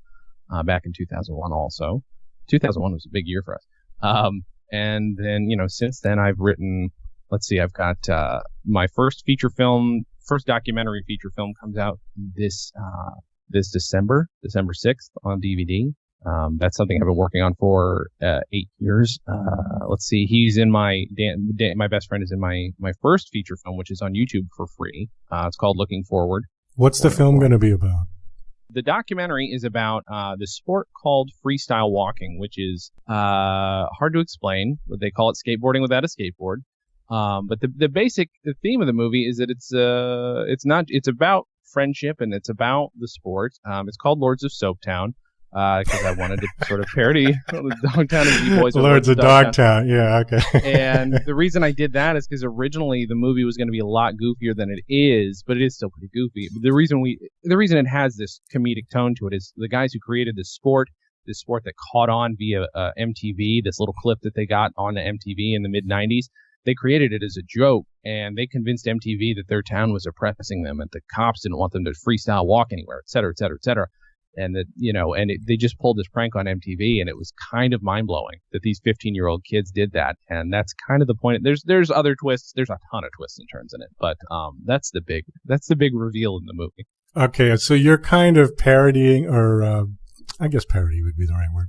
back in 2001 also. 2001 was a big year for us. And then, since then I've written, I've got my first documentary feature film comes out this December 6th on DVD. That's something I've been working on for 8 years. He's in my best friend is in my first feature film, which is on YouTube for free. It's called Looking Forward. What's the film going to be about? The documentary is about the sport called freestyle walking, which is hard to explain. They call it skateboarding without a skateboard. But the theme of the movie is that it's about friendship and it's about the sport. It's called Lords of Soaptown. Because I wanted to sort of parody Dogtown and D-Boys. Lords of Dogtown, yeah, okay. And the reason I did that is because originally the movie was going to be a lot goofier than it is, but it is still pretty goofy. But the reason it has this comedic tone to it is the guys who created this sport that caught on via MTV, this little clip that they got on the MTV in the mid-90s, they created it as a joke, and they convinced MTV that their town was oppressing them and the cops didn't want them to freestyle walk anywhere, et cetera, et cetera, et cetera. And that, they just pulled this prank on MTV, and it was kind of mind blowing that these 15-year-old kids did that. And that's kind of the point. There's other twists. There's a ton of twists and turns in it, but that's the big reveal in the movie. Okay, so you're kind of parodying, or I guess parody would be the right word.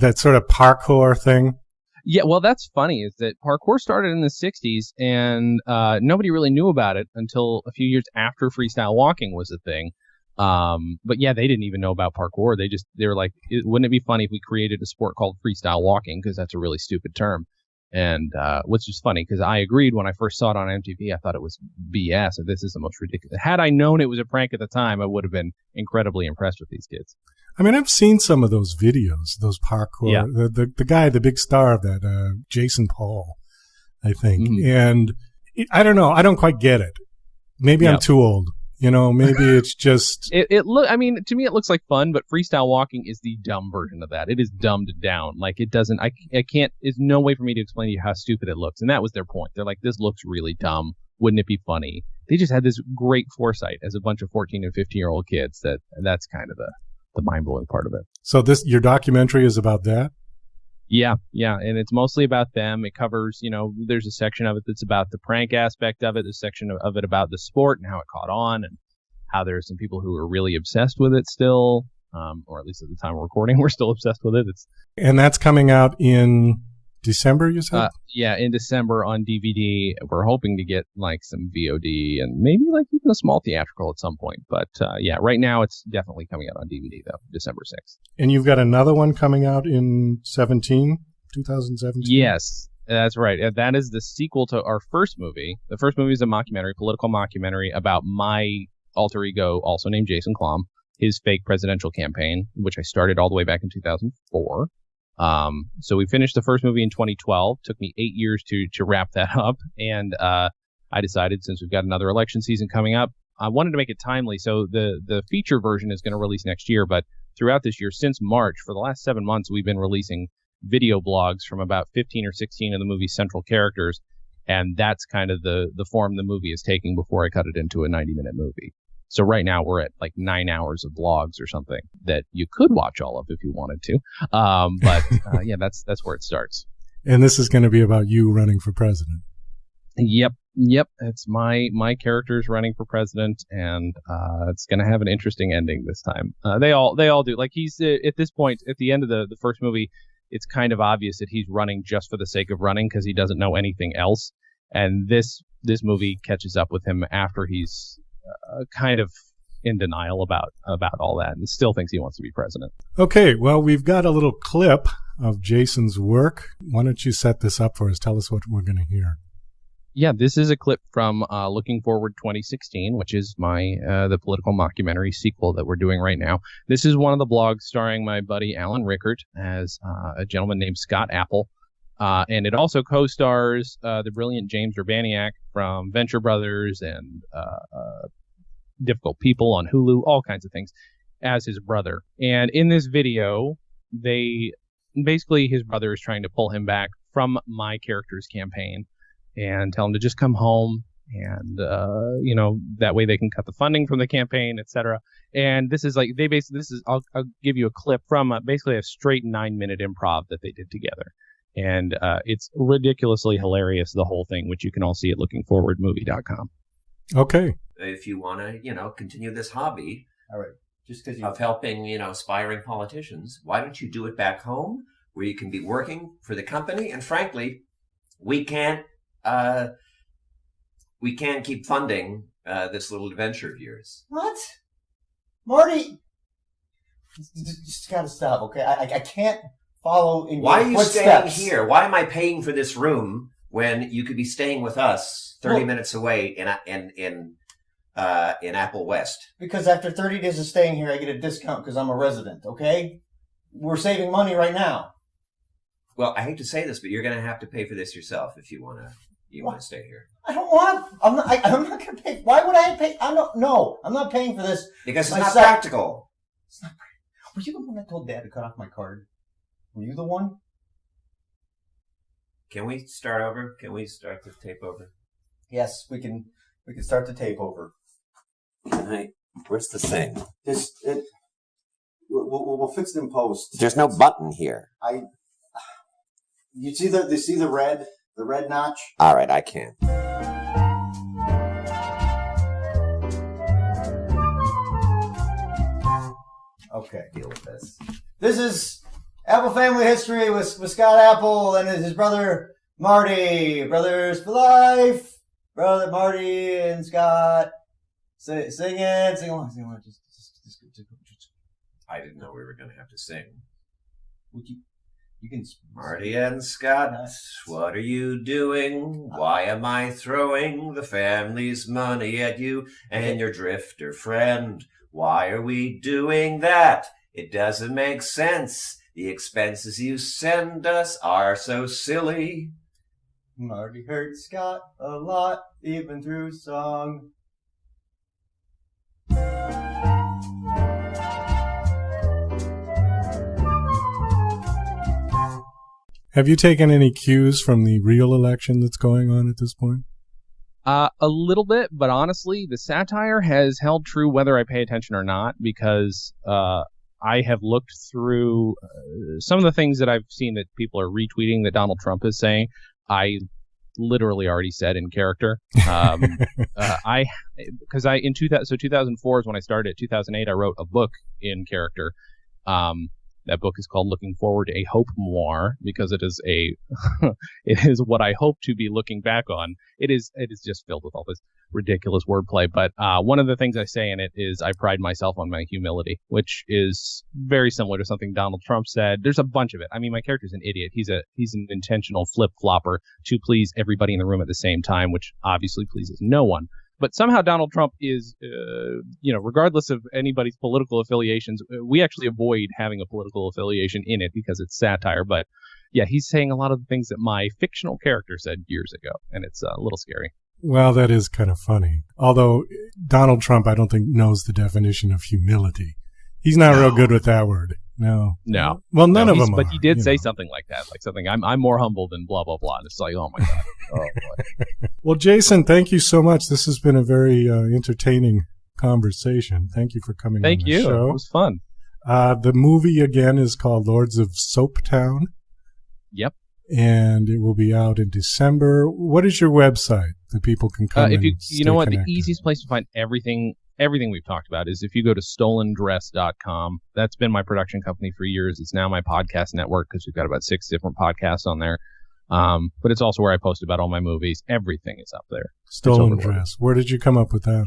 That sort of parkour thing. Yeah, well, that's funny. Is that parkour started in the '60s, and nobody really knew about it until a few years after freestyle walking was a thing. But yeah, they didn't even know about parkour. They were like, wouldn't it be funny if we created a sport called freestyle walking? Because that's a really stupid term. And, which is funny because I agreed when I first saw it on MTV, I thought it was BS. And this is the most ridiculous. Had I known it was a prank at the time, I would have been incredibly impressed with these kids. I mean, I've seen some of those videos, those parkour, yeah. the guy, the big star of that, Jason Paul, I think. Mm-hmm. And I don't know. I don't quite get it. Maybe I'm too old. Maybe it's just... I mean, to me, it looks like fun, but freestyle walking is the dumb version of that. It is dumbed down. Like, it doesn't, I can't, there's no way for me to explain to you how stupid it looks. And that was their point. They're like, this looks really dumb. Wouldn't it be funny? They just had this great foresight as a bunch of 14 and 15-year-old kids that's kind of the mind-blowing part of it. So your documentary is about that? Yeah, and it's mostly about them. It covers, there's a section of it that's about the prank aspect of it, a section of it about the sport and how it caught on, and how there are some people who are really obsessed with it still, or at least at the time of recording, we're still obsessed with it. And that's coming out in December, you said? Yeah, in December on DVD. We're hoping to get like some VOD and maybe like even a small theatrical at some point. But right now it's definitely coming out on DVD though, December 6th. And you've got another one coming out in 2017? Yes, that's right. That is the sequel to our first movie. The first movie is a mockumentary, political mockumentary about my alter ego, also named Jason Klamm, his fake presidential campaign, which I started all the way back in 2004. So we finished the first movie in 2012. Took me 8 years to wrap that up. And I decided, since we've got another election season coming up, I wanted to make it timely. So the feature version is going to release next year. But throughout this year, since March, for the last 7 months, we've been releasing video blogs from about 15 or 16 of the movie's central characters. And that's kind of the form the movie is taking before I cut it into a 90-minute movie. So right now we're at like 9 hours of blogs or something that you could watch all of if you wanted to. That's where it starts. And this is going to be about you running for president. Yep. It's my character's running for president, and it's going to have an interesting ending this time. They all do. Like, he's at this point at the end of the first movie, it's kind of obvious that he's running just for the sake of running because he doesn't know anything else. And this movie catches up with him after he's kind of in denial about all that and still thinks he wants to be president. Okay, well, we've got a little clip of Jason's work. Why don't you set this up for us? Tell us what we're going to hear. Yeah, this is a clip from Looking Forward 2016, which is the political mockumentary sequel that we're doing right now. This is one of the blogs starring my buddy Alan Rickert as a gentleman named Scott Apple. And it also co-stars the brilliant James Urbaniak from Venture Brothers and Difficult People on Hulu, all kinds of things, as his brother. And in this video, his brother is trying to pull him back from my character's campaign and tell him to just come home, and that way they can cut the funding from the campaign, etc. And this is like I'll give you a clip from basically a straight 9-minute improv that they did together. And it's ridiculously hilarious, the whole thing, which you can all see at lookingforwardmovie.com. Okay. If you want to, continue this hobby, all right, just because of helping, aspiring politicians, why don't you do it back home where you can be working for the company? And frankly, we can't keep funding this little adventure of yours. What? Marty, just gotta stop, okay? I can't follow in Why your are you footsteps. staying here? Why am I paying for this room when you could be staying with us 30 minutes away in Apple West? Because after 30 days of staying here, I get a discount because I'm a resident, okay? We're saving money right now. Well, I hate to say this, but you're going to have to pay for this yourself if you want to stay here. I don't want. I'm not going to pay. Why would I pay? I'm not paying for this because it's not practical. It's not practical. Were you the one that told Dad to cut off my card? Were you the one? Can we start over? Can we start the tape over? Yes, we can start the tape over. Where's the thing? We'll fix it in post. There's no button here. You see the red notch? All right, I can. Okay, deal with this. This is Apple family history with Scott Apple and his brother Marty. Brothers for life. Brother Marty and Scott. Sing along. Just. I didn't know we were going to have to sing. You can. Marty and Scott, what are you doing? Why am I throwing the family's money at you and your drifter friend? Why are we doing that? It doesn't make sense. The expenses you send us are so silly. Marty hurt Scott a lot, even through song. Have you taken any cues from the real election that's going on at this point? A little bit, but honestly, the satire has held true whether I pay attention or not, because I have looked through some of the things that I've seen that people are retweeting that Donald Trump is saying. I literally already said in character. Because in 2004 is when I started. 2008, I wrote a book in character. That book is called Looking Forward to a Hope Memoir, because it is it is what I hope to be looking back on. It is just filled with all this ridiculous wordplay. But one of the things I say in it is I pride myself on my humility, which is very similar to something Donald Trump said. There's a bunch of it. I mean, my character's an idiot. He's an intentional flip-flopper to please everybody in the room at the same time, which obviously pleases no one. But somehow Donald Trump is, regardless of anybody's political affiliations, we actually avoid having a political affiliation in it because it's satire. But yeah, he's saying a lot of the things that my fictional character said years ago, and it's a little scary. Well, that is kind of funny. Although Donald Trump, I don't think, knows the definition of humility. He's not real good with that word. No. Well, none of them but are, he did say something like that, like something, I'm more humble than blah, blah, blah. And it's like, oh, my God. Oh, boy. Well, Jason, thank you so much. This has been a very entertaining conversation. Thank you for coming on the show. It was fun. The movie, again, is called Lords of Soaptown. Yep. And it will be out in December. What is your website that people can come and you know what, connected? The easiest place to find everything we've talked about is if you go to stolendress.com. That's been my production company for years. It's now my podcast network because we've got about 6 different podcasts on there. But it's also where I post about all my movies. Everything is up there. Stolen Dress. Where did you come up with that?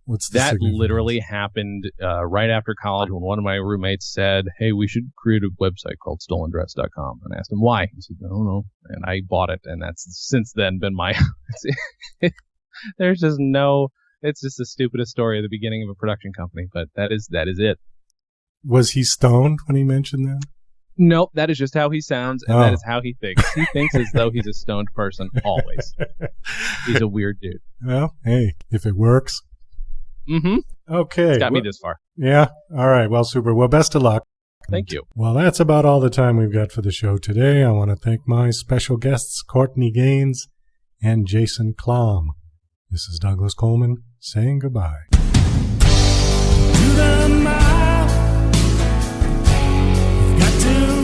What's the That significance? literally happened right after college when one of my roommates said, hey, we should create a website called stolendress.com. And I asked him why. He said, I don't know. And I bought it. And that's since then been my... There's just no... It's just the stupidest story at the beginning of a production company, but that is it. Was he stoned when he mentioned that? Nope, that is just how he sounds, and that is how he thinks. He thinks as though he's a stoned person, always. He's a weird dude. Well, hey, if it works. Mm-hmm. Okay. It's got me this far. Yeah. All right. Well, super. Well, best of luck. Thank you. Well, that's about all the time we've got for the show today. I want to thank my special guests, Courtney Gaines and Jason Klamm. This is Douglas Coleman saying goodbye. To the mile, you've got to